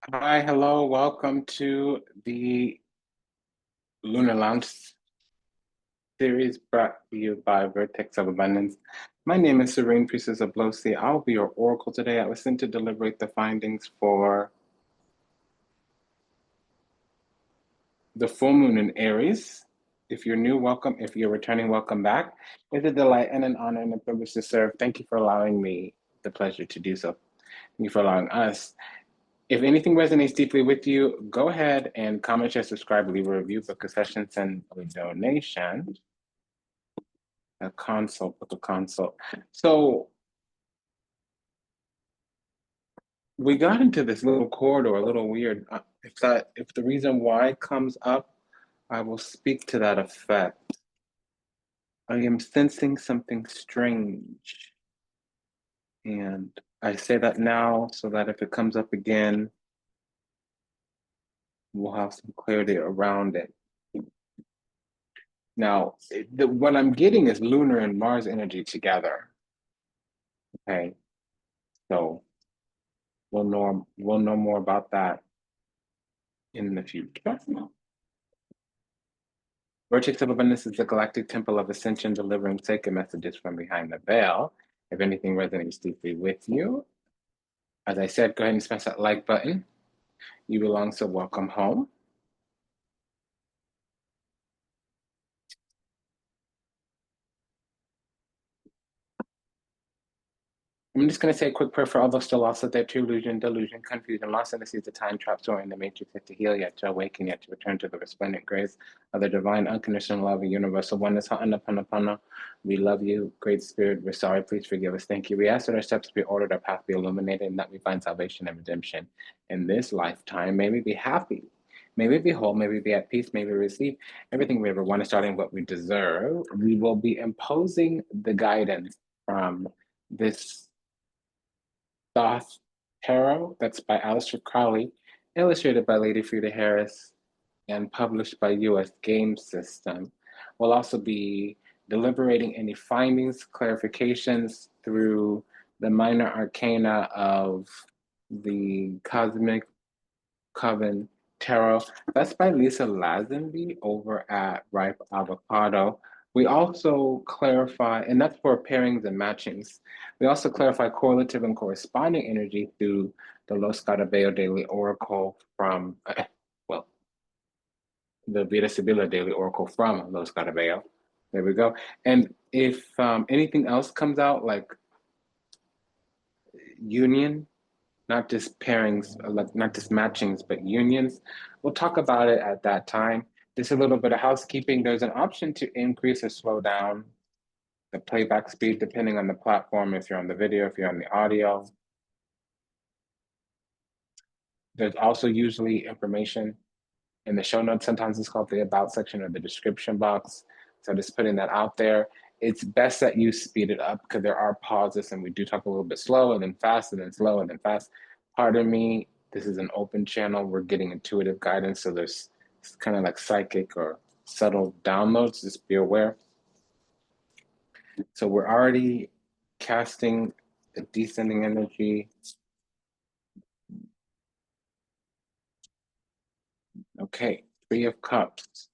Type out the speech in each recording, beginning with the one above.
Hi, hello, welcome to the Lunar Lounge series brought to you by Vertex of Abundance. My name is Serene Priestess of Losi. I'll be your oracle today. I was sent to deliberate the findings for the full moon in Aries. If you're new, welcome. If you're returning, welcome back. It's a delight and an honor and a privilege to serve. Thank you for allowing me the pleasure to do so. Thank you for allowing us. If anything resonates deeply with you, go ahead and comment, share, subscribe, leave a review, book a session, send a donation, a consult, book a consult. So we got into this little corridor, a little weird. If the reason why comes up, I will speak to that effect. I am sensing something strange, and I say that now so that if it comes up again, we'll have some clarity around it. Now, what I'm getting is Lunar and Mars energy together. Okay, so we'll know more about that in the future. Vertex of Abundance is the galactic temple of ascension, delivering sacred messages from behind the veil. If anything resonates deeply with you, as I said, go ahead and smash that like button. You belong, so welcome home. I'm just going to say a quick prayer for all those still lost that they're to illusion, delusion, confusion, lost in the seas of time, trapped somewhere in the matrix, yet to heal, yet to awaken, yet to return to the resplendent grace of the divine, unconditional love and universal oneness. We love you, great spirit. We're sorry. Please forgive us. Thank you. We ask that our steps be ordered, our path be illuminated, and that we find salvation and redemption in this lifetime. May we be happy. May we be whole, may we be at peace, may we receive everything we ever want, starting what we deserve. We will be imposing the guidance from this Thoth Tarot, that's by Aleister Crowley, illustrated by Lady Frida Harris, and published by US Game System. We'll also be deliberating any findings, clarifications through the minor arcana of the Cosmic Coven Tarot. That's by Lisa Lazenby over at Ripe Avocado. We also clarify, and that's for pairings and matchings. We also clarify correlative and corresponding energy through the Los Carabeo Daily Oracle from, well, the Vita Sibila Daily Oracle from Los Carabeo. There we go. And if anything else comes out, like union, not just pairings, like not just matchings, but unions. We'll talk about it at that time. Just a little bit of housekeeping. There's an option to increase or slow down the playback speed depending on the platform, if you're on the video, if you're on the audio. There's also usually information in the show notes. Sometimes it's called the about section or the description box. So just putting that out there. It's best that you speed it up because there are pauses and we do talk a little bit slow and then fast and then slow and then fast. Pardon me, this is an open channel. We're getting intuitive guidance. So there's kind of like psychic or subtle downloads. Just be aware. So we're already casting the descending energy. Okay, Three of Cups.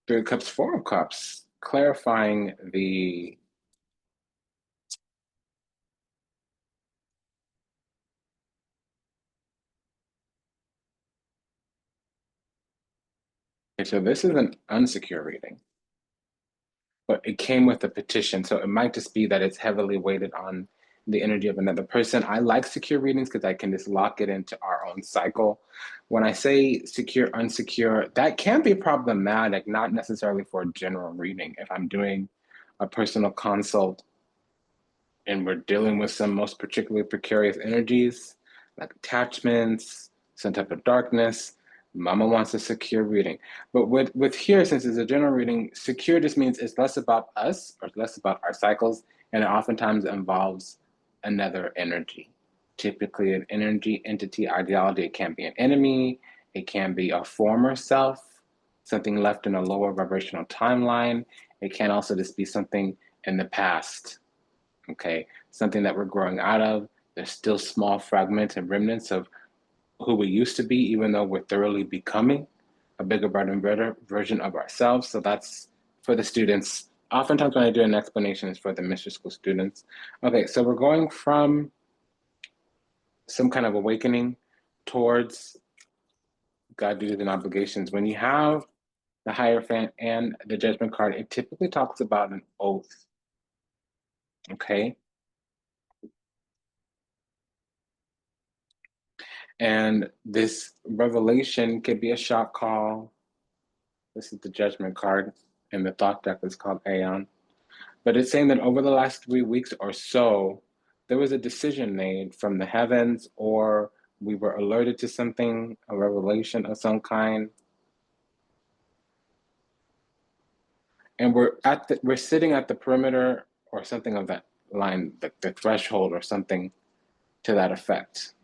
Three of Cups, Four of Cups, clarifying the okay, so this is an unsecure reading, but it came with a petition. So it might just be that it's heavily weighted on the energy of another person. I like secure readings because I can just lock it into our own cycle. When I say secure, unsecure, that can be problematic, not necessarily for a general reading. If I'm doing a personal consult and we're dealing with some most particularly precarious energies, like attachments, some type of darkness, Mama wants a secure reading. But with here, since it's a general reading, secure just means it's less about us or less about our cycles, and it oftentimes involves another energy. Typically, an energy, entity, ideology. It can be an enemy, it can be a former self, something left in a lower vibrational timeline. It can also just be something in the past. okay? Something that we're growing out of. There's still small fragments and remnants of who we used to be, even though we're thoroughly becoming a bigger, brighter, and better version of ourselves. So that's for the students. Oftentimes when I do an explanation, it's for the mystery school students. Okay, so we're going from some kind of awakening towards God, duties, and obligations. When you have the Hierophant and the Judgment card, it typically talks about an oath, okay? And this revelation could be a shot call. This is the Judgment card, and the thought deck is called Aeon. But it's saying that over the last 3 weeks or so, there was a decision made from the heavens, or we were alerted to something, a revelation of some kind. And we're sitting at the perimeter or something of that line, the threshold or something to that effect.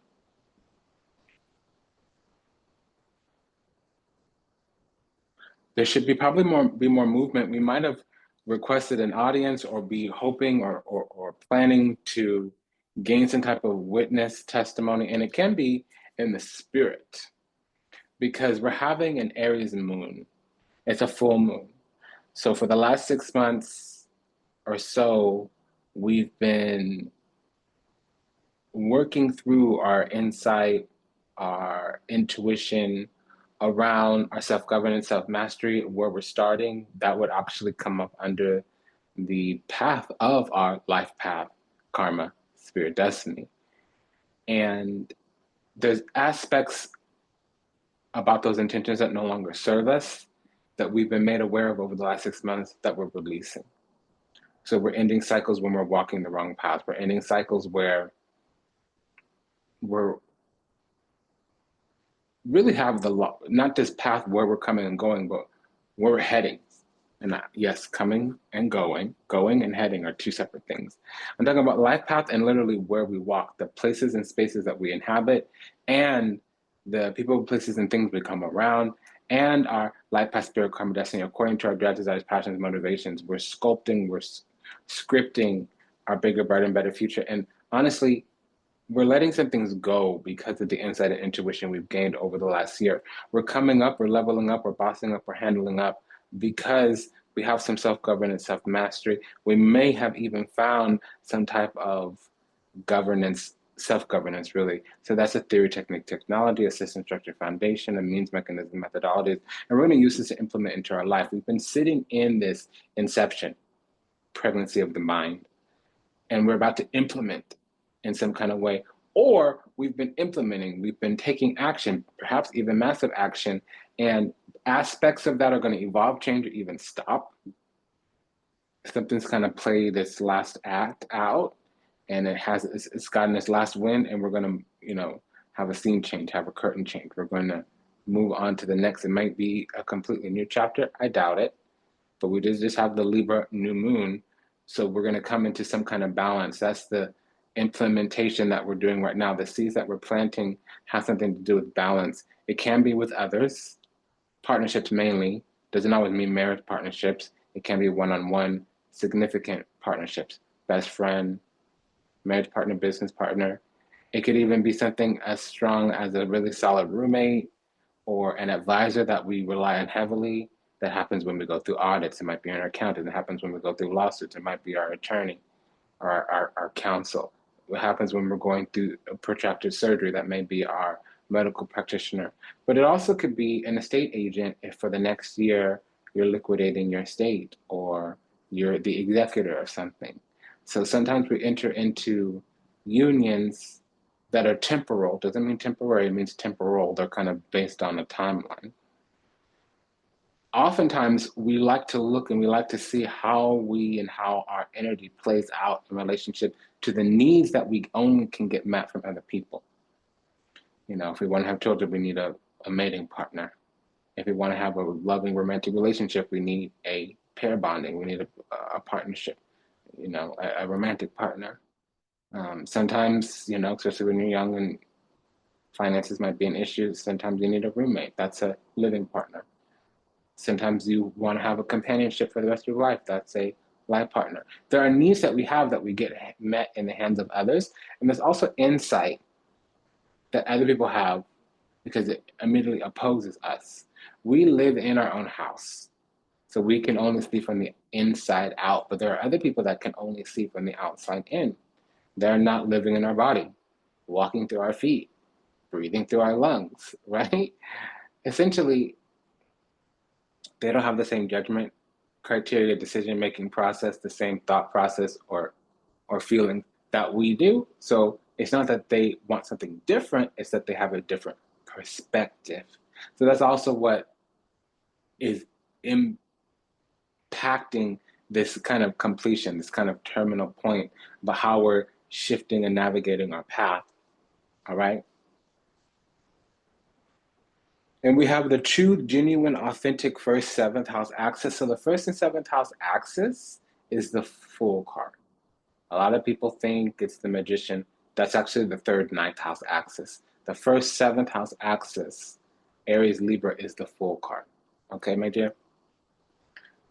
There should be probably more movement. We might have requested an audience or be hoping or planning to gain some type of witness testimony, and it can be in the spirit because we're having an Aries moon. It's a full moon. So for the last 6 months or so, we've been working through our insight, our intuition around our self-governance, self-mastery, where we're starting. That would actually come up under the path of our life path, karma, spirit, destiny. And there's aspects about those intentions that no longer serve us that we've been made aware of over the last 6 months that we're releasing. So we're ending cycles when we're walking the wrong path. We're ending cycles where we're really have not this path where we're coming and going, but where we're heading. And yes, coming and going and heading are two separate things. I'm talking about life path and literally where we walk, the places and spaces that we inhabit, and the people, places, and things we come around, and our life path, spirit, karma, destiny, according to our dread desires, passions, motivations. We're sculpting, we're scripting our bigger, brighter, and better future. And honestly, we're letting some things go because of the insight and intuition we've gained over the last year. We're coming up, we're leveling up, we're bossing up, we're handling up because we have some self-governance, self-mastery. We may have even found some type of governance, self-governance, really. So that's a theory, technique, technology, a system, structure, foundation, a means, mechanism, methodologies. And we're going to use this to implement into our life. We've been sitting in this inception, pregnancy of the mind, and we're about to implement in some kind of way, or we've been implementing, we've been taking action, perhaps even massive action, and aspects of that are going to evolve, change, or even stop. Something's kind of played its last act out, and it's gotten its last win, and we're going to, have a scene change, have a curtain change. We're going to move on to the next. It might be a completely new chapter. I doubt it, but we did just have the Libra new moon. So we're going to come into some kind of balance. That's the implementation that we're doing right now. The seeds that we're planting have something to do with balance. It can be with others, partnerships mainly. Doesn't always mean marriage partnerships. It can be one-on-one, significant partnerships. Best friend, marriage partner, business partner. It could even be something as strong as a really solid roommate or an advisor that we rely on heavily. That happens when we go through audits. It might be our accountant. It happens when we go through lawsuits. It might be our attorney or our counsel. What happens when we're going through a protracted surgery? That may be our medical practitioner. But it also could be an estate agent if for the next year you're liquidating your estate or you're the executor of something. So sometimes we enter into unions that are temporal. Doesn't mean temporary, it means temporal. They're kind of based on a timeline. Oftentimes we like to look and we like to see how our energy plays out in relationship to the needs that we only can get met from other people. If we want to have children, we need a mating partner. If we want to have a loving romantic relationship, we need a pair bonding. We need a partnership, a romantic partner. Sometimes, especially when you're young and finances might be an issue, sometimes you need a roommate. That's a living partner. Sometimes you want to have a companionship for the rest of your life. That's a life partner. There are needs that we have that we get met in the hands of others. And there's also insight that other people have because it immediately opposes us. We live in our own house, so we can only see from the inside out, but there are other people that can only see from the outside in. They're not living in our body, walking through our feet, breathing through our lungs, right? Essentially, they don't have the same judgment criteria, decision-making process, the same thought process or feeling that we do. So it's not that they want something different, it's that they have a different perspective. So that's also what is impacting this kind of completion, this kind of terminal point, about how we're shifting and navigating our path. All right. And we have the true, genuine, authentic first, seventh house axis. So the first and seventh house axis is the Fool card. A lot of people think it's the Magician. That's actually the third, ninth house axis. The first, seventh house axis, Aries, Libra, is the Fool card. Okay, my dear?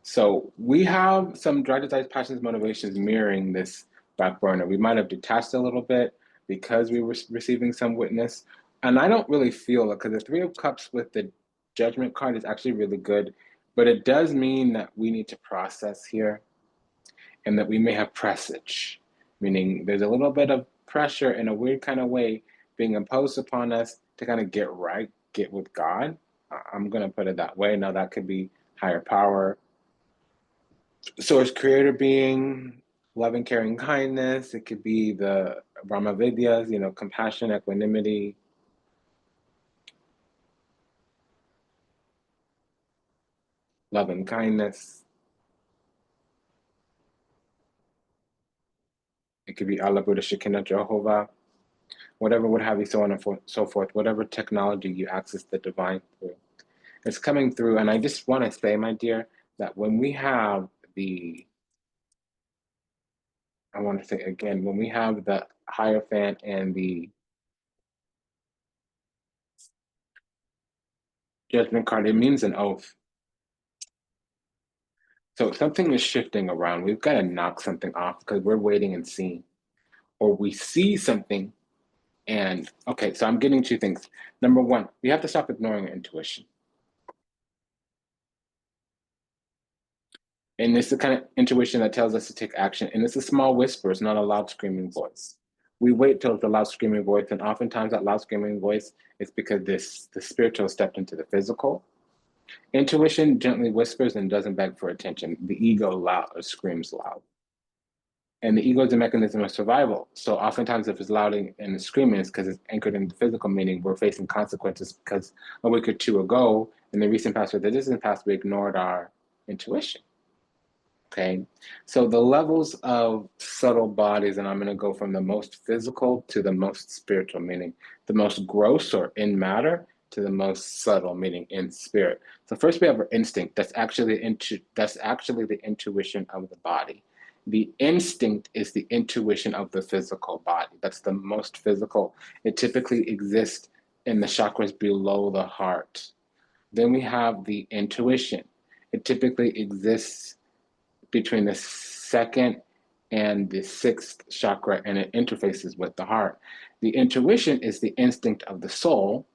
So we have some drive, desires, passions, motivations mirroring this back burner. We might have detached a little bit because we were receiving some witness. And I don't really feel it because the Three of Cups with the Judgment card is actually really good. But it does mean that we need to process here and that we may have presage, meaning there's a little bit of pressure in a weird kind of way being imposed upon us to kind of get right, get with God. I'm going to put it that way. Now, that could be higher power, source, creator being, loving, caring, kindness. It could be the Brahma Vidyas, compassion, equanimity. Love and kindness. It could be Allah, Buddha, Shekinah, Jehovah, whatever would have you, so on and so forth, whatever technology you access the divine through. It's coming through. And I just want to say, my dear, that when we have I want to say again, when we have the Hierophant and the Judgment card, it means an oath. So something is shifting around. We've got to knock something off because we're waiting and seeing. Or we see something and, okay, so I'm getting two things. Number one, we have to stop ignoring our intuition. And it's the kind of intuition that tells us to take action. And it's a small whisper, it's not a loud screaming voice. We wait till it's a loud screaming voice, and oftentimes that loud screaming voice is because the spiritual stepped into the physical. Intuition gently whispers and doesn't beg for attention. The ego screams loud. And the ego is a mechanism of survival. So oftentimes if it's loud and screaming, it's because it's anchored in the physical, meaning we're facing consequences because a week or two ago, in the recent past or the distant past, we ignored our intuition. Okay, so the levels of subtle bodies, and I'm going to go from the most physical to the most spiritual, meaning the most gross or in matter to the most subtle, meaning in spirit. So first we have our instinct. That's actually the intuition of the body. The instinct is the intuition of the physical body. That's the most physical. It typically exists in the chakras below the heart. Then we have the intuition. It typically exists between the second and the sixth chakra, and it interfaces with the heart. The intuition is the instinct of the soul,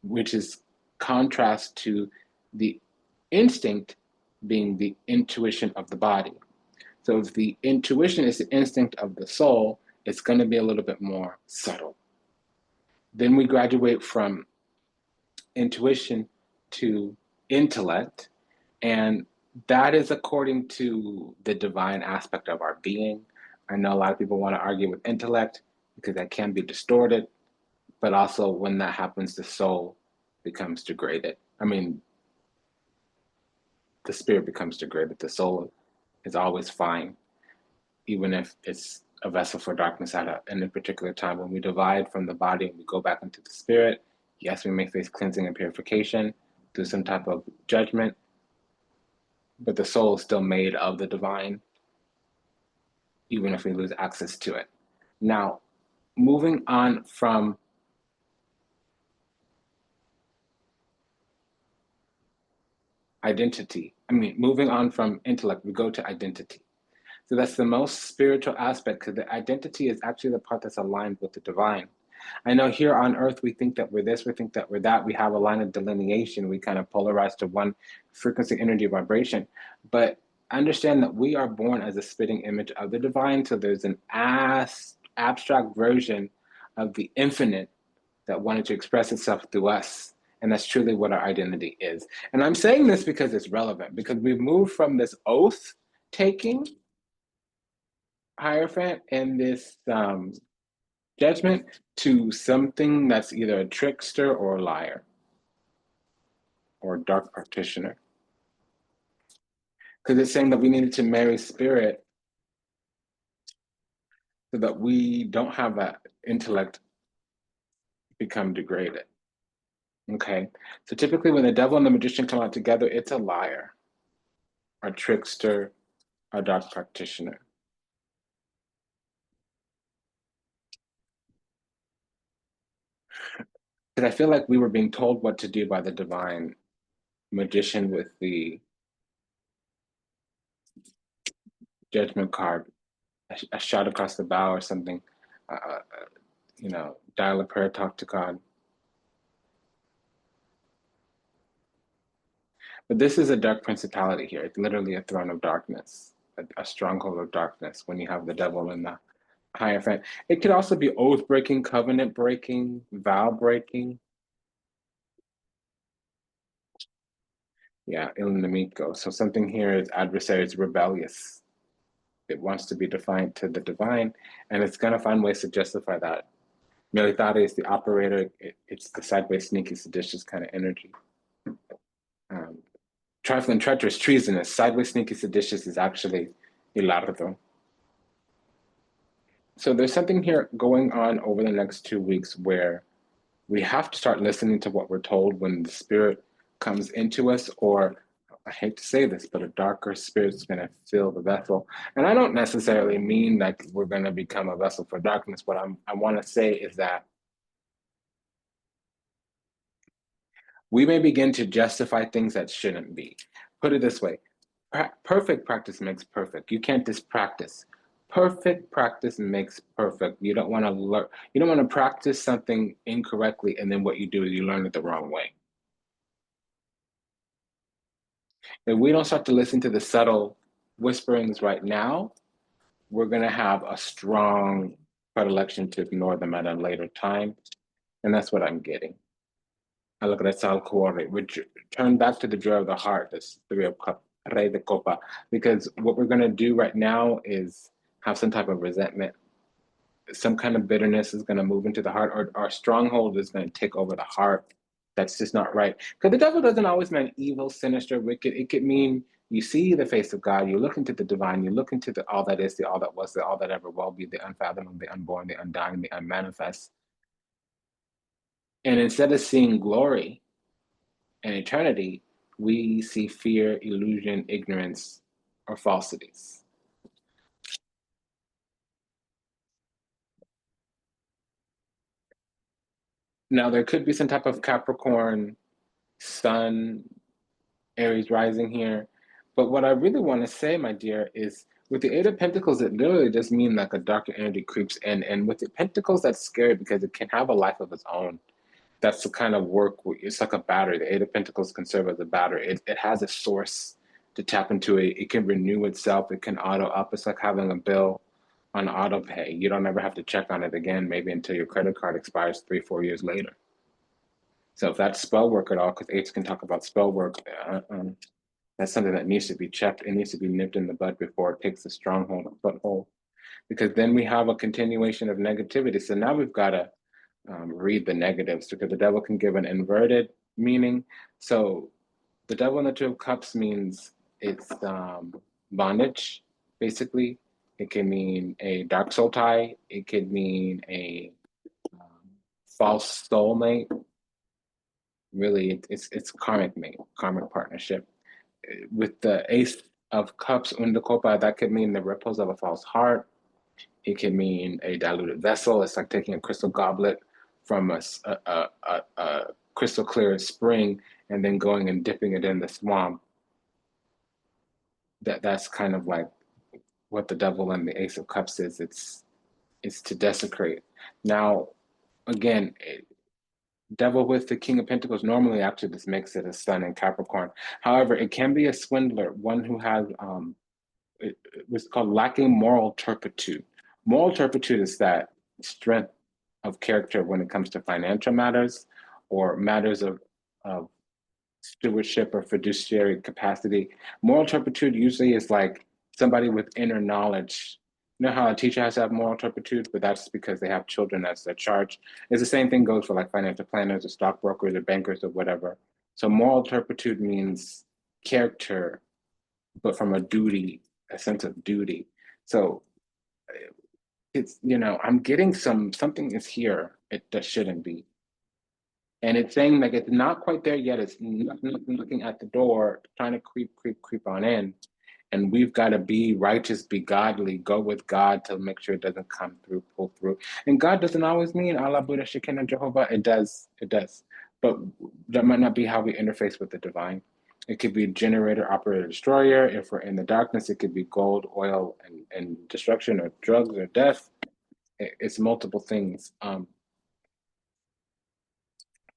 which is contrast to the instinct being the intuition of the body. So if the intuition is the instinct of the soul, it's going to be a little bit more subtle. Then we graduate from intuition to intellect, and that is according to the divine aspect of our being. I know a lot of people want to argue with intellect because that can be distorted, but also when that happens, the soul becomes degraded. I mean, the spirit becomes degraded. The soul is always fine, even if it's a vessel for darkness at a particular time. When we divide from the body and we go back into the spirit, yes, we may face cleansing and purification through some type of judgment, but the soul is still made of the divine, even if we lose access to it. Now, moving on from identity, moving on from intellect, we go to identity. So that's the most spiritual aspect, because the identity is actually the part that's aligned with the divine. I know here on earth, we think that we're this, we think that we're that. We have a line of delineation. We kind of polarize to one frequency, energy, vibration. But understand that we are born as a spitting image of the divine. So there's an abstract version of the infinite that wanted to express itself through us. And that's truly what our identity is. And I'm saying this because it's relevant, because we've moved from this oath taking Hierophant and this judgment to something that's either a trickster or a liar or a dark practitioner. Because it's saying that we needed to marry spirit so that we don't have that intellect become degraded. Okay, so typically when the devil and the magician come out together, it's a liar, a trickster, a dark practitioner. Because I feel like we were being told what to do by the divine magician with the judgment card, a shot across the bow or something, dial a prayer, talk to God. But this is a dark principality here. It's literally a throne of darkness, a stronghold of darkness when you have the devil and the Hierophant. It could also be oath breaking, covenant breaking, vow breaking. Yeah, il nemico. So something here is adversary, it's rebellious. It wants to be defiant to the divine, and it's going to find ways to justify that. Militare is the operator. It's the sideways, sneaky, seditious kind of energy. Trifling, treacherous, treasonous. Sideways, sneaky, seditious is actually ilardo. So there's something here going on over the next 2 weeks where we have to start listening to what we're told when the spirit comes into us, or I hate to say this, but a darker spirit's going to fill the vessel. And I don't necessarily mean that we're going to become a vessel for darkness. What I want to say is that we may begin to justify things that shouldn't be. Put it this way, perfect practice makes perfect. You can't just practice. Perfect practice makes perfect. You don't want to learn. You don't want to practice something incorrectly, and then what you do is you learn it the wrong way. If we don't start to listen to the subtle whisperings right now, we're going to have a strong predilection to ignore them at a later time. And that's what I'm getting. I look at that Sal Cuore, which turn back to the joy of the heart, this Three of Cups, Rey de Copa, because what we're going to do right now is have some type of resentment. Some kind of bitterness is going to move into the heart, or our stronghold is going to take over the heart. That's just not right. Because the devil doesn't always mean evil, sinister, wicked. It could mean you see the face of God, you look into the divine, you look into the all that is, the all that was, the all that ever will be, the unfathomable, the unborn, the undying, the unmanifest. And instead of seeing glory and eternity, we see fear, illusion, ignorance, or falsities. Now, there could be some type of Capricorn, Sun, Aries rising here. But what I really want to say, my dear, is with the Eight of Pentacles, it literally does mean like a darker energy creeps in. And with the Pentacles, that's scary because it can have a life of its own. That's the kind of work, it's like a battery. The Eight of Pentacles can serve as a battery. It has a source to tap into it. It can renew itself. It can auto up. It's like having a bill on auto pay. You don't ever have to check on it again, maybe until your credit card expires 3-4 years later. So if that's spell work at all, because eights can talk about spell work, that's something that needs to be checked. It needs to be nipped in the bud before it takes a stronghold, a foothold, because then we have a continuation of negativity. So now we've got to read the negatives, because the devil can give an inverted meaning. So the devil in the Two of Cups means it's bondage, basically. It can mean a dark soul tie. It could mean a false soulmate. Really, it's karmic mate, karmic partnership. With the Ace of Cups, Unda Copa, that could mean the ripples of a false heart. It can mean a diluted vessel. It's like taking a crystal goblet from a crystal clear spring and then going and dipping it in the swamp that's kind of like what the devil and the Ace of Cups is. It's to desecrate. Now, again, devil with the King of Pentacles, normally actually this makes it a sun in Capricorn. However, it can be a swindler, one who has it was called lacking moral turpitude. Moral turpitude is that strength of character when it comes to financial matters or matters of stewardship or fiduciary capacity. Moral turpitude usually is like somebody with inner knowledge. You know how a teacher has to have moral turpitude, but that's because they have children as their charge. It's the same thing goes for like financial planners or stockbrokers or bankers or whatever. So moral turpitude means character, but from a duty, a sense of duty. So it's, I'm getting something is here that shouldn't be. And it's saying like it's not quite there yet. It's looking at the door, trying to creep on in. And we've got to be righteous, be godly, go with God to make sure it doesn't come through, pull through. And God doesn't always mean Allah, Buddha, Shekinah, Jehovah. It does. But that might not be how we interface with the divine. It could be generator, operator, destroyer. If we're in the darkness, it could be gold, oil, and destruction, or drugs, or death. It's multiple things.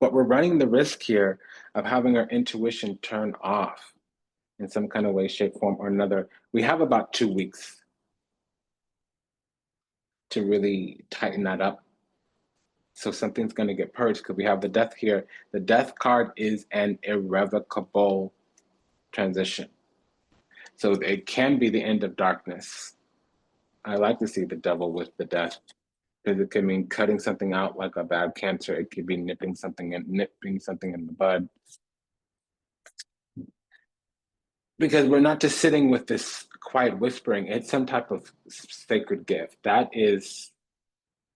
But we're running the risk here of having our intuition turn off in some kind of way, shape, form, or another. We have about 2 weeks to really tighten that up. So something's going to get purged because we have the death here. The death card is an irrevocable transition. So it can be the end of darkness. I like to see the devil with the death because it could mean cutting something out like a bad cancer. It could be nipping something in the bud. Because we're not just sitting with this quiet whispering, it's some type of sacred gift. That is,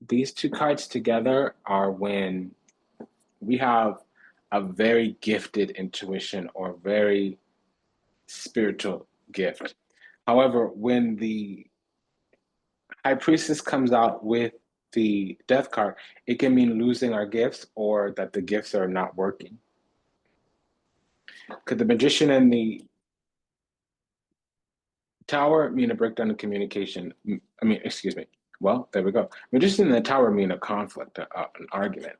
these two cards together are when we have a very gifted intuition or very spiritual gift. However, when the High Priestess comes out with the Death card, it can mean losing our gifts or that the gifts are not working. Because the Magician and the Tower mean a breakdown in communication. Excuse me. Well, there we go. Magician and the Tower mean a conflict, an argument.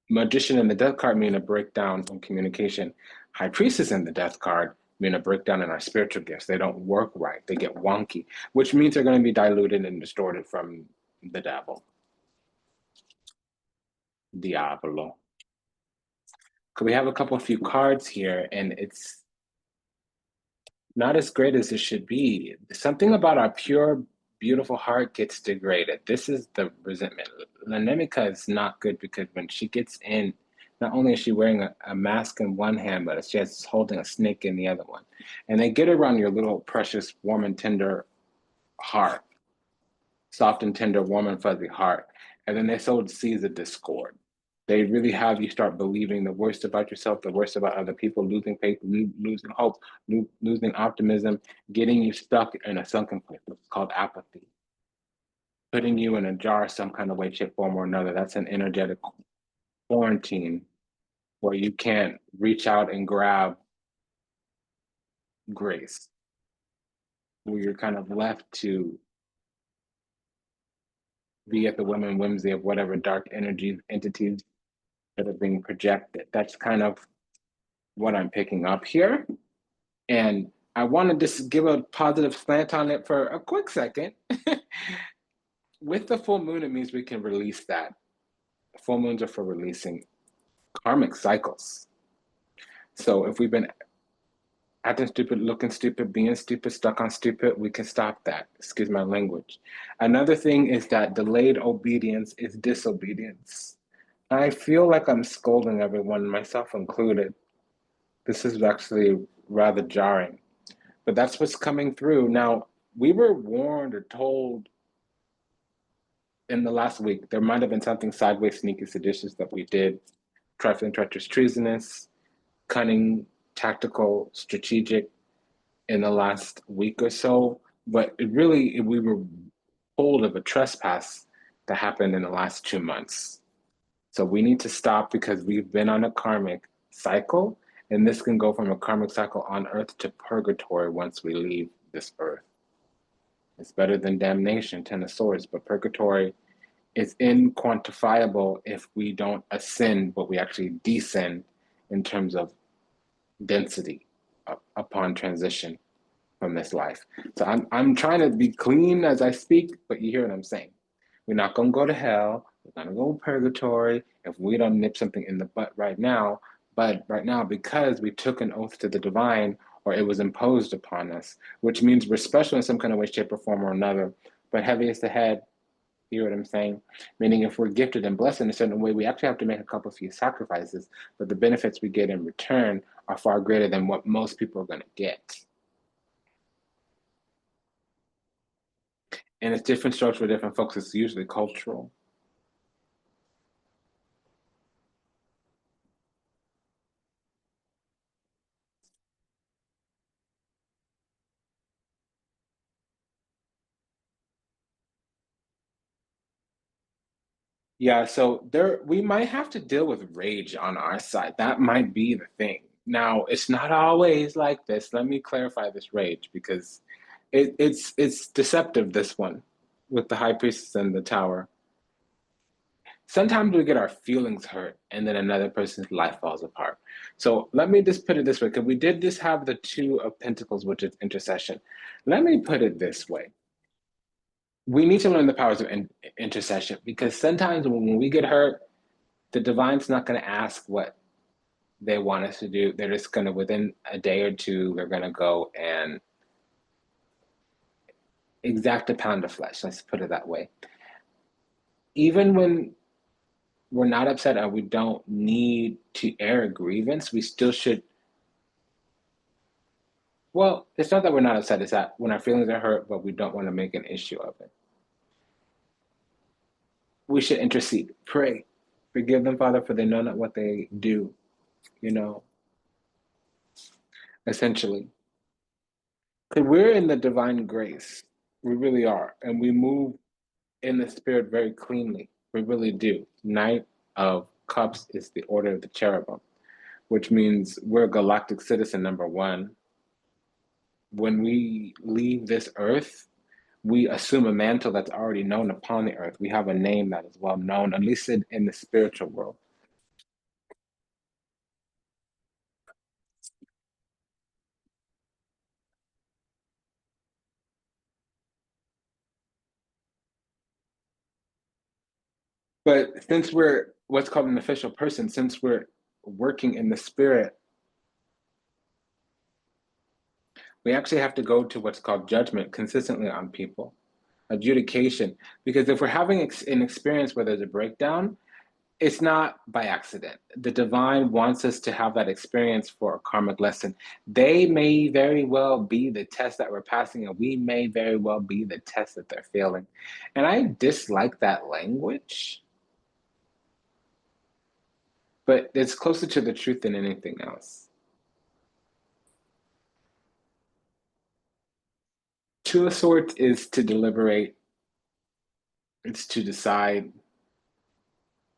Magician and the Death card mean a breakdown in communication. High Priestess and the Death card mean a breakdown in our spiritual gifts. They don't work right. They get wonky, which means they're going to be diluted and distorted from the devil. Diablo. We have a few cards here, and it's not as great as it should be. Something about our pure, beautiful heart gets degraded. This is the resentment. Lanemika is not good because when she gets in, not only is she wearing a mask in one hand, but she's holding a snake in the other one. And they get around your little precious, warm and tender heart. Soft and tender, warm and fuzzy heart. And then they sow seeds of discord. They really have you start believing the worst about yourself, the worst about other people, losing faith, losing hope, losing optimism, getting you stuck in a sunken place. It's called apathy. Putting you in a jar some kind of way, shape, form, or another. That's an energetic quarantine where you can't reach out and grab grace, where you're kind of left to be at the whim and whimsy of whatever dark energies, entities that are being projected. That's kind of what I'm picking up here. And I want to just give a positive slant on it for a quick second. With the full moon, it means we can release that. Full moons are for releasing karmic cycles. So if we've been acting stupid, looking stupid, being stupid, stuck on stupid, we can stop that. Excuse my language. Another thing is that delayed obedience is disobedience. I feel like I'm scolding everyone, myself included. This is actually rather jarring, but that's what's coming through. Now, we were warned or told in the last week, there might have been something sideways, sneaky, seditious that we did, trifling, treacherous, treasonous, cunning, tactical, strategic in the last week or so. But we were told of a trespass that happened in the last 2 months. So we need to stop because we've been on a karmic cycle And this can go from a karmic cycle on earth to purgatory once we leave this earth. It's better than damnation, Ten of Swords, but purgatory is inquantifiable if we don't ascend, but we actually descend in terms of density upon transition from this life. So I'm trying to be clean as I speak, but you hear what I'm saying. We're not going to go to hell. We're going to go to purgatory if we don't nip something in the butt right now. But right now, because we took an oath to the divine, or it was imposed upon us, which means we're special in some kind of way, shape, or form or another. But heavy is the head. You know what I'm saying? Meaning if we're gifted and blessed in a certain way, we actually have to make a couple few sacrifices, but the benefits we get in return are far greater than what most people are going to get. And it's different strokes for different folks. It's usually cultural. Yeah, so there we might have to deal with rage on our side. That might be the thing. Now, it's not always like this. Let me clarify this rage because it's deceptive, this one, with the high priestess and the tower. Sometimes we get our feelings hurt and then another person's life falls apart. So let me just put it this way, because we did just have the Two of Pentacles, which is intercession. Let me put it this way. We need to learn the powers of intercession, because sometimes when we get hurt, the divine's not going to ask what they want us to do. They're just going to, within a day or two, they're going to go and exact a pound of flesh. Let's put it that way. Even when we're not upset and we don't need to air a grievance, we still should. Well, it's not that we're not upset, it's that when our feelings are hurt, but we don't want to make an issue of it, we should intercede, pray, forgive them, Father, for they know not what they do, you know, essentially. Because we're in the divine grace. We really are. And we move in the spirit very cleanly. We really do. Knight of Cups is the order of the cherubim, which means we're galactic citizen number one. When we leave this earth, we assume a mantle that's already known upon the earth. We have a name that is well known, at least in the spiritual world. But since we're what's called an official person, since we're working in the spirit, we actually have to go to what's called judgment consistently on people, adjudication. Because if we're having an experience where there's a breakdown, it's not by accident. The divine wants us to have that experience for a karmic lesson. They may very well be the test that we're passing, and we may very well be the test that they're failing. And I dislike that language, but it's closer to the truth than anything else. Two of Swords is to deliberate, it's to decide.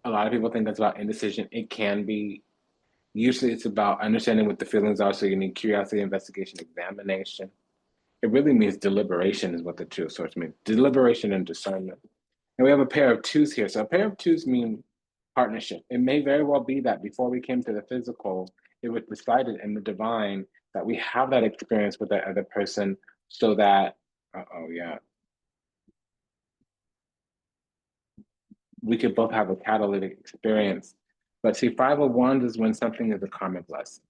A lot of people think that's about indecision. It can be. Usually it's about understanding what the feelings are, so you need curiosity, investigation, examination. It really means deliberation is what the Two of Swords means. Deliberation and discernment. And we have a pair of twos here. So a pair of twos mean partnership. It may very well be that before we came to the physical, it was decided in the divine that we have that experience with that other person so that, yeah, we could both have a catalytic experience. But see, Five of Wands is when something is a karmic lesson.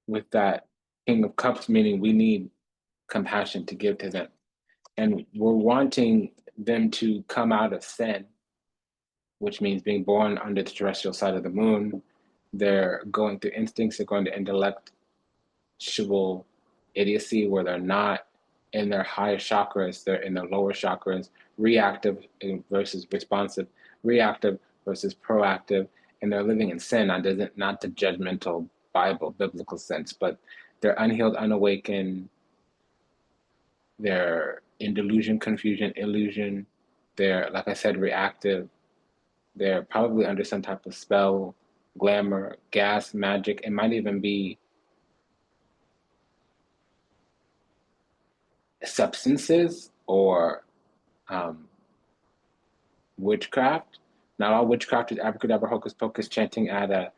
With that King of Cups, meaning we need compassion to give to them. And we're wanting them to come out of sin, which means being born under the terrestrial side of the moon. They're going through instincts, they're going to intellectual idiocy where they're not in their higher chakras, they're in their lower chakras, reactive versus responsive, reactive versus proactive, and they're living in sin, not the judgmental Bible, biblical sense, but they're unhealed, unawakened, they're in delusion, confusion, illusion, they're, like I said, reactive, they're probably under some type of spell, glamour, gas, magic. It might even be substances or witchcraft. Not all witchcraft is abracadabra, hocus pocus, chanting at a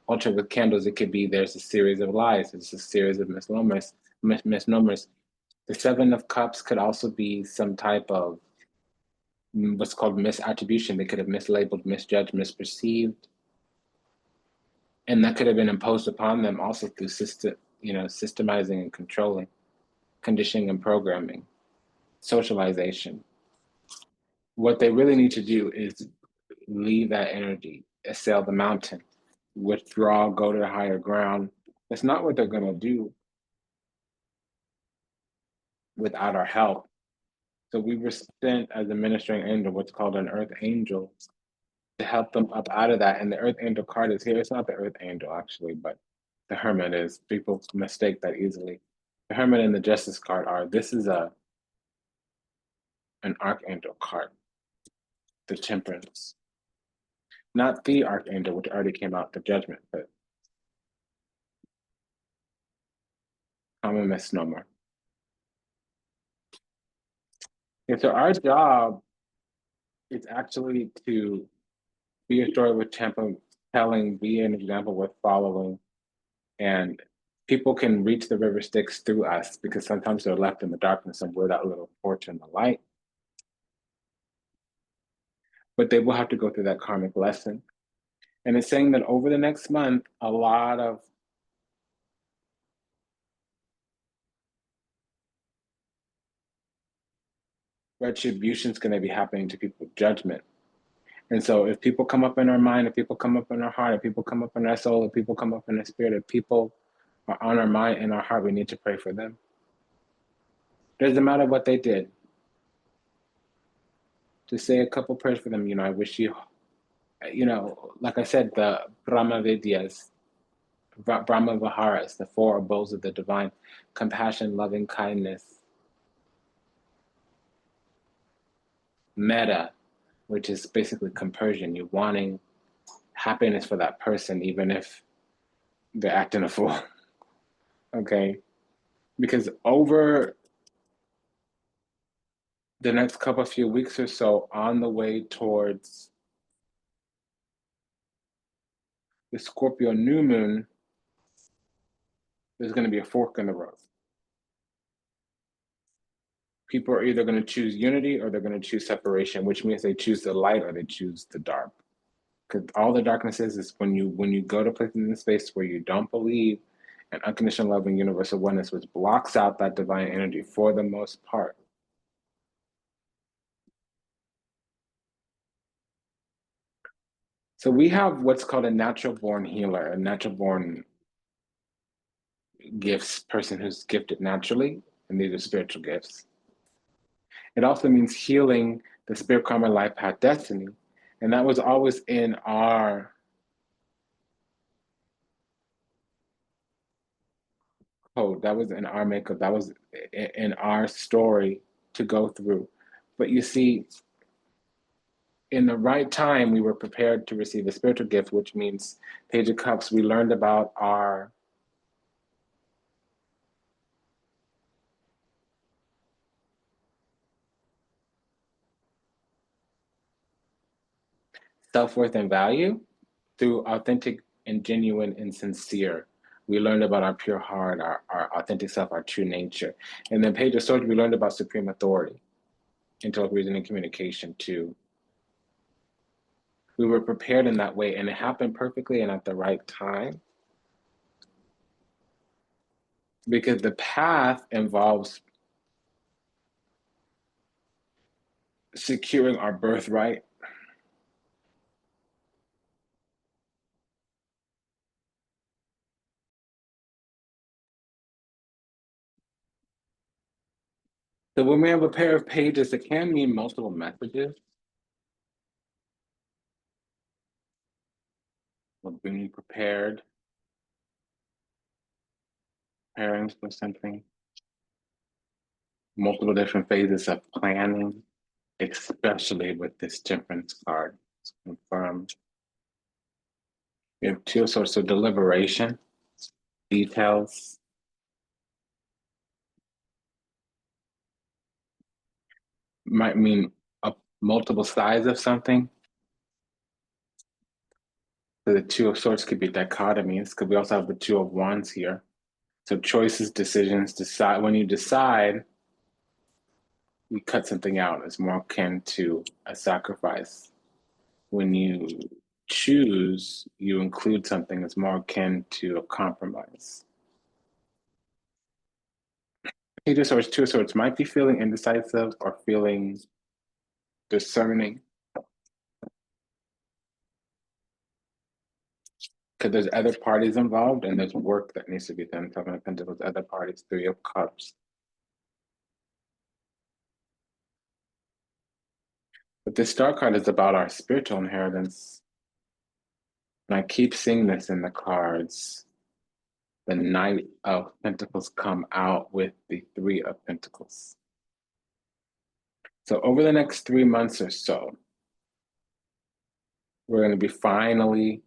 altar with candles. It could be there's a series of lies, there's a series of misnomers. The Seven of Cups could also be some type of what's called misattribution. They could have mislabeled, misjudged, misperceived, and that could have been imposed upon them also through systemizing and controlling, conditioning and programming, socialization. What they really need to do is leave that energy, assail the mountain, withdraw, go to the higher ground. That's not what they're going to do without our help. So we were sent as a ministering angel, what's called an earth angel, to help them up out of that. And the earth angel card is here. It's not the earth angel, actually, but the hermit is. People mistake that easily. The hermit and the justice card are, this is an archangel card, the temperance. Not the archangel, which already came out, the judgment, but common misnomer. And so our job is actually to be a story with temper telling, be an example worth following, and people can reach the river Styx through us because sometimes they're left in the darkness and we're that little torch in the light. But they will have to go through that karmic lesson. And it's saying that over the next month, a lot of retribution is going to be happening to people, judgment. And so if people come up in our mind, if people come up in our heart, if people come up in our soul, if people come up in our spirit, if people are on our mind and our heart, we need to pray for them. Doesn't matter what they did. Just say a couple prayers for them. I wish you, like I said, the Brahma Vidyas, Brahma Viharas, the four abodes of the divine, compassion, loving kindness, metta, which is basically compersion. You're wanting happiness for that person, even if they're acting a fool. Okay? Because over the next few weeks or so, on the way towards the Scorpio new moon, there's going to be a fork in the road. People are either going to choose unity or they're going to choose separation, which means they choose the light or they choose the dark. Because all the darkness is when you go to places in space where you don't believe in unconditional love and universal oneness, which blocks out that divine energy for the most part. So we have what's called a natural born healer, a natural born gifts person who's gifted naturally, and these are spiritual gifts. It also means healing the spirit, karma, life path, destiny. And that was always in our code. That was in our makeup. That was in our story to go through. But you see, in the right time, we were prepared to receive a spiritual gift, which means Page of Cups. We learned about our self-worth and value through authentic and genuine and sincere. We learned about our pure heart, our authentic self, our true nature. And then Page of Swords, we learned about supreme authority, intellect, reason, and communication too. We were prepared in that way, and it happened perfectly and at the right time. Because the path involves securing our birthright, so when we have a pair of pages, it can mean multiple messages. We're being prepared, preparing for something, multiple different phases of planning, especially with this temperance card. It's confirmed. We have Two of Swords, so deliberation, details. Might mean multiple sides of something. So the Two of Swords could be dichotomies, because we also have the Two of Wands here. So choices, decisions, decide. When you decide, you cut something out. It's more akin to a sacrifice. When you choose, you include something that's more akin to a compromise. Page of Swords, Two of Swords might be feeling indecisive or feeling discerning, because there's other parties involved and there's work that needs to be done. Seven of Pentacles, other parties, Three of Cups. But this Star card is about our spiritual inheritance. And I keep seeing this in the cards. The Knight of Pentacles come out with the Three of Pentacles. So over the next 3 months or so, we're going to be finally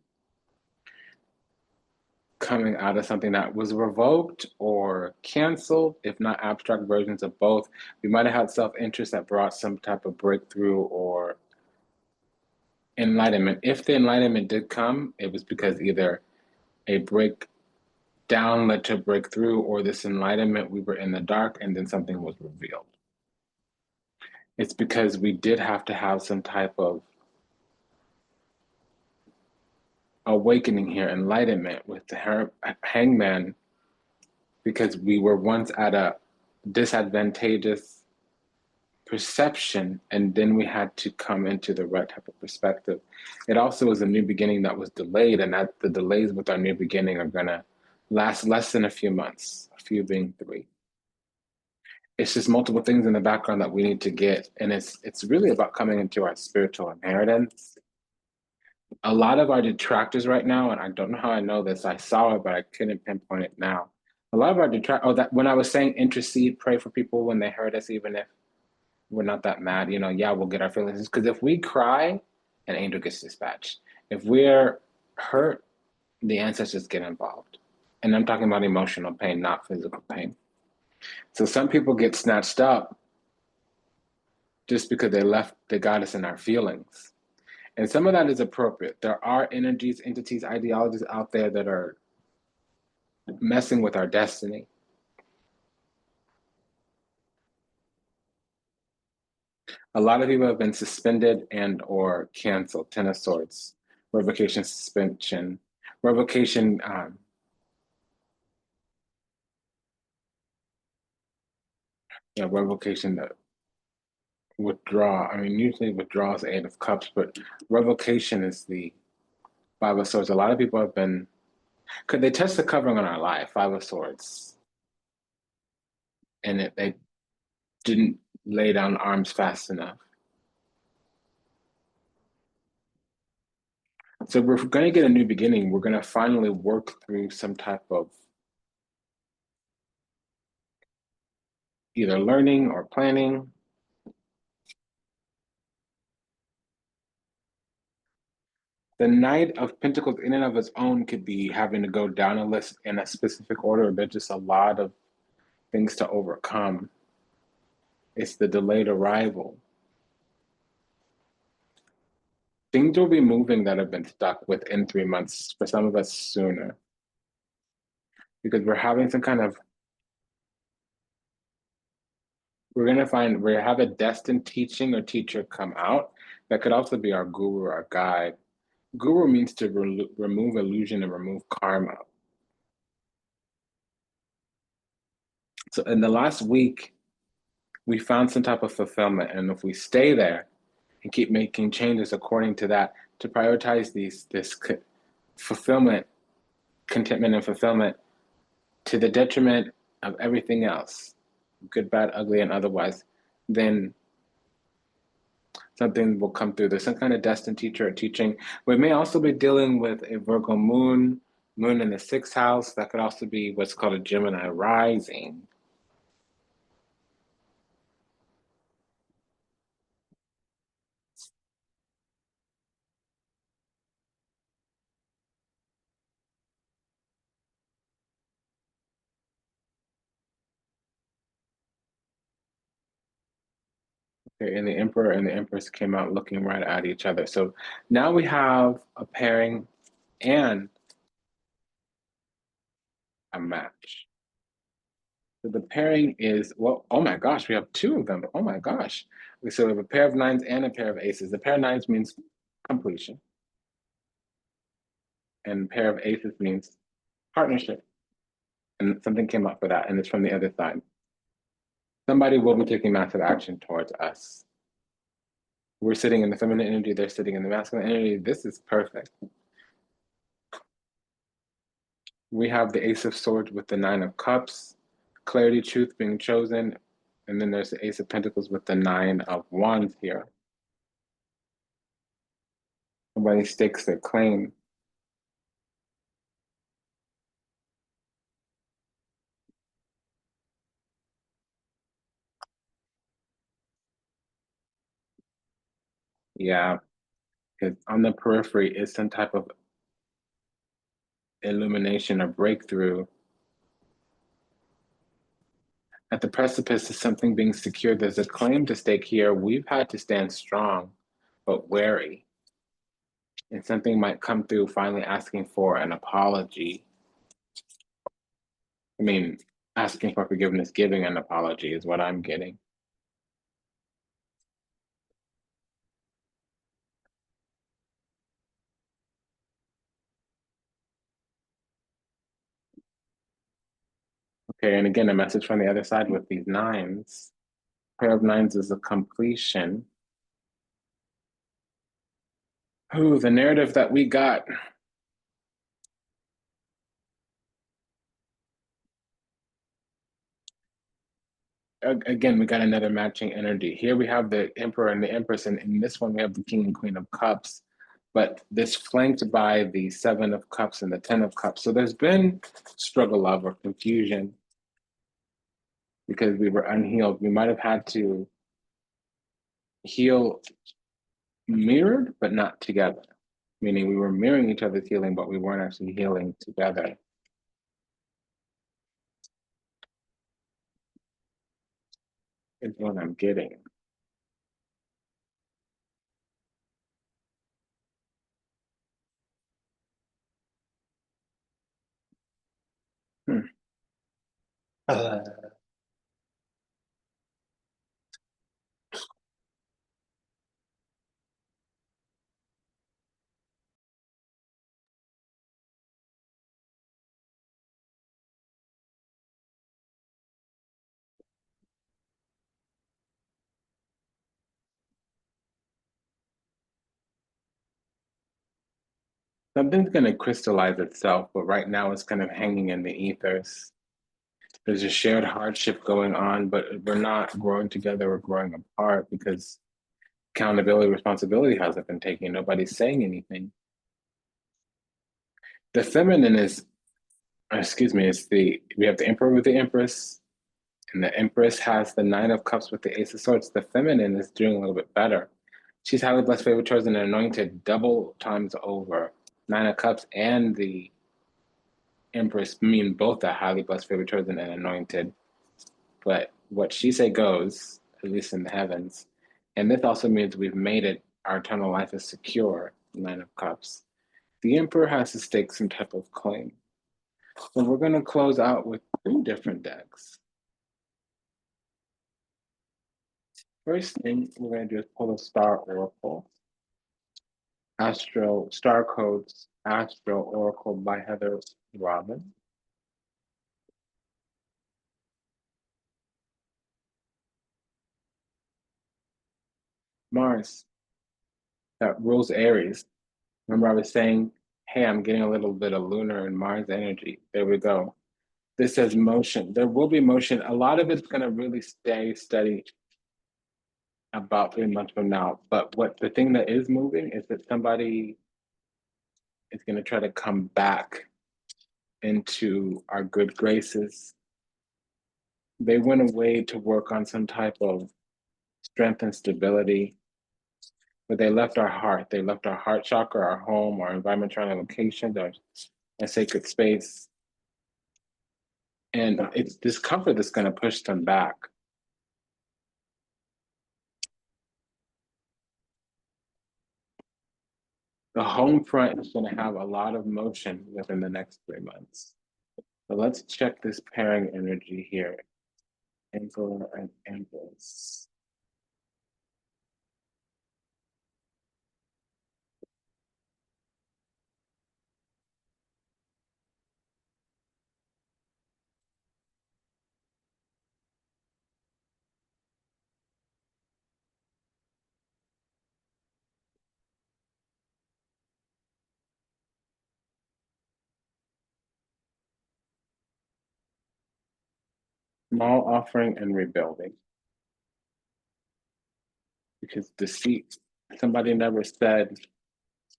coming out of something that was revoked or canceled, if not abstract versions of both. We might have had self-interest that brought some type of breakthrough or enlightenment. If the enlightenment did come, it was because either a breakdown led to a breakthrough, or this enlightenment, we were in the dark and then something was revealed. It's because we did have to have some type of awakening here, enlightenment with the hangman, because we were once at a disadvantageous perception, and then we had to come into the right type of perspective. It also was a new beginning that was delayed, and that the delays with our new beginning are gonna last less than a few months, a few being 3. It's just multiple things in the background that we need to get, and it's really about coming into our spiritual inheritance. A lot of our detractors right now, and I don't know how I know this, I saw it, but I couldn't pinpoint it now. A lot of our that when I was saying intercede, pray for people when they hurt us, even if we're not that mad, yeah, we'll get our feelings. Because if we cry, an angel gets dispatched. If we're hurt, the ancestors get involved. And I'm talking about emotional pain, not physical pain. So some people get snatched up just because they got us in our feelings. And some of that is appropriate. There are energies, entities, ideologies out there that are messing with our destiny. A lot of people have been suspended and or canceled. Ten of Swords, revocation, suspension, revocation. Revocation, withdraw. I mean, usually withdrawal is Eight of Cups, but revocation is the Five of Swords. A lot of people have been, could they touch the covering on our life? Five of Swords, and they didn't lay down arms fast enough. So we're going to get a new beginning. We're going to finally work through some type of either learning or planning. The Knight of Pentacles in and of its own could be having to go down a list in a specific order. There's just a lot of things to overcome. It's the delayed arrival. Things will be moving that have been stuck within 3 months, for some of us sooner. Because we're having some kind of, we have a destined teaching or teacher come out. That could also be our guru, our guide. Guru means to remove illusion and remove karma. So in the last week, we found some type of fulfillment. And if we stay there and keep making changes according to that, to prioritize this fulfillment, contentment and fulfillment to the detriment of everything else, good, bad, ugly, and otherwise, then something will come through. There's some kind of destined teacher or teaching. We may also be dealing with a Virgo moon in the 6th house. That could also be what's called a Gemini rising. Okay, and the Emperor and the Empress came out looking right at each other. So now we have a pairing and a match. So the pairing is, well, oh my gosh, we have two of them. Oh my gosh. So we have a pair of nines and a pair of aces. The pair of nines means completion. And pair of aces means partnership. And something came up for that, and it's from the other side. Somebody will be taking massive action towards us. We're sitting in the feminine energy, they're sitting in the masculine energy. This is perfect. We have the Ace of Swords with the Nine of Cups, clarity, truth being chosen. And then there's the Ace of Pentacles with the Nine of Wands here. Somebody stakes their claim. Yeah, because on the periphery is some type of illumination or breakthrough. At the precipice of something being secured, there's a claim to stake here. We've had to stand strong, but wary. And something might come through finally asking for an apology. I mean, asking for forgiveness, giving an apology is what I'm getting. Okay, and again, a message from the other side with these nines. Pair of nines is a completion. Ooh, the narrative that we got. Again, we got another matching energy. Here we have the Emperor and the Empress, and in this one we have the King and Queen of Cups. But this flanked by the Seven of Cups and the Ten of Cups. So there's been struggle, love, or confusion because we were unhealed. We might have had to heal mirrored, but not together. Meaning we were mirroring each other's healing, but we weren't actually healing together. Is what I'm getting. Hmm. Something's going to crystallize itself, but right now it's kind of hanging in the ethers. There's a shared hardship going on, but we're not growing together, we're growing apart because accountability, responsibility hasn't been taken. Nobody's saying anything. The feminine is, excuse me, we have the Emperor with the Empress, and the Empress has the Nine of Cups with the Ace of Swords. The feminine is doing a little bit better. She's highly blessed, favored, chosen, and anointed double times over. Nine of Cups and the Empress mean both are highly blessed, favored, chosen, and anointed. But what she say goes, at least in the heavens. And this also means we've made it, our eternal life is secure, Nine of Cups. The Emperor has to stake some type of claim. So we're going to close out with two different decks. First thing we're going to do is pull a Star Oracle. Star Codes Astro Oracle by Heather Robin. Mars, that rules Aries. Remember I was saying, hey, I'm getting a little bit of Lunar and Mars energy. There we go. This says motion. There will be motion. A lot of it's going to really stay steady about 3 months from now. But what the thing that is moving is that somebody is going to try to come back into our good graces. They went away to work on some type of strength and stability, but they left our heart. They left our heart chakra, our home, our environment, trying locations, our sacred space. And it's discomfort that's going to push them back. The home front is going to have a lot of motion within the next 3 months. So let's check this pairing energy here. Emperor and Empress. Small offering and rebuilding. Because deceit, somebody never said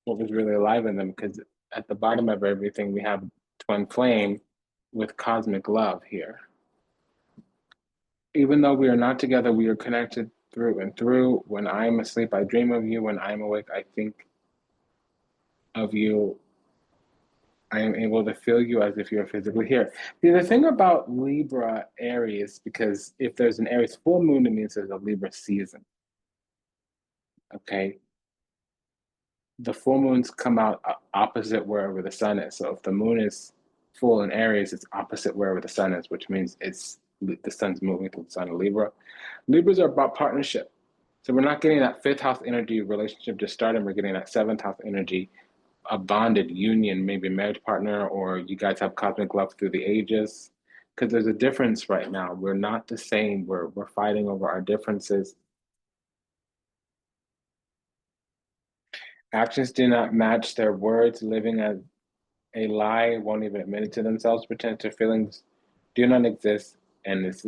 what was really alive in them, because at the bottom of everything, we have twin flame with cosmic love here. Even though we are not together, we are connected through and through. When I'm asleep, I dream of you. When I'm awake, I think of you. I am able to feel you as if you're physically here. See, the thing about Libra Aries, because if there's an Aries full moon, it means there's a Libra season. Okay. The full moons come out opposite wherever the sun is. So if the moon is full in Aries, it's opposite wherever the sun is, which means the sun's moving through the sign of Libra. Libras are about partnership. So we're not getting that fifth house energy relationship just starting. We're getting that seventh house energy, a bonded union, maybe a marriage partner, or you guys have cosmic love through the ages. Because there's a difference right now. We're not the same. We're fighting over our differences. Actions do not match their words, living as a lie, won't even admit it to themselves, pretend their feelings do not exist, and is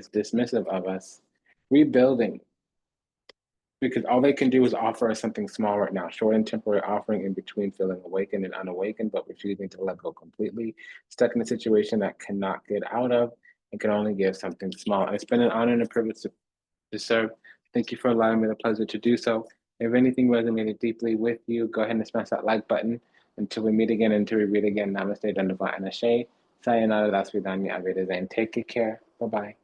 dismissive of us. Rebuilding, because all they can do is offer us something small right now, short and temporary offering in between feeling awakened and unawakened, but refusing to let go completely, stuck in a situation that cannot get out of and can only give something small. And it's been an honor and a privilege to serve. Thank you for allowing me the pleasure to do so. If anything resonated deeply with you, go ahead and smash that like button. Until we meet again, until we read again, namaste, dandava, and ashe. Sayonara, das vidanya, aveda zain. Take good care. Bye-bye.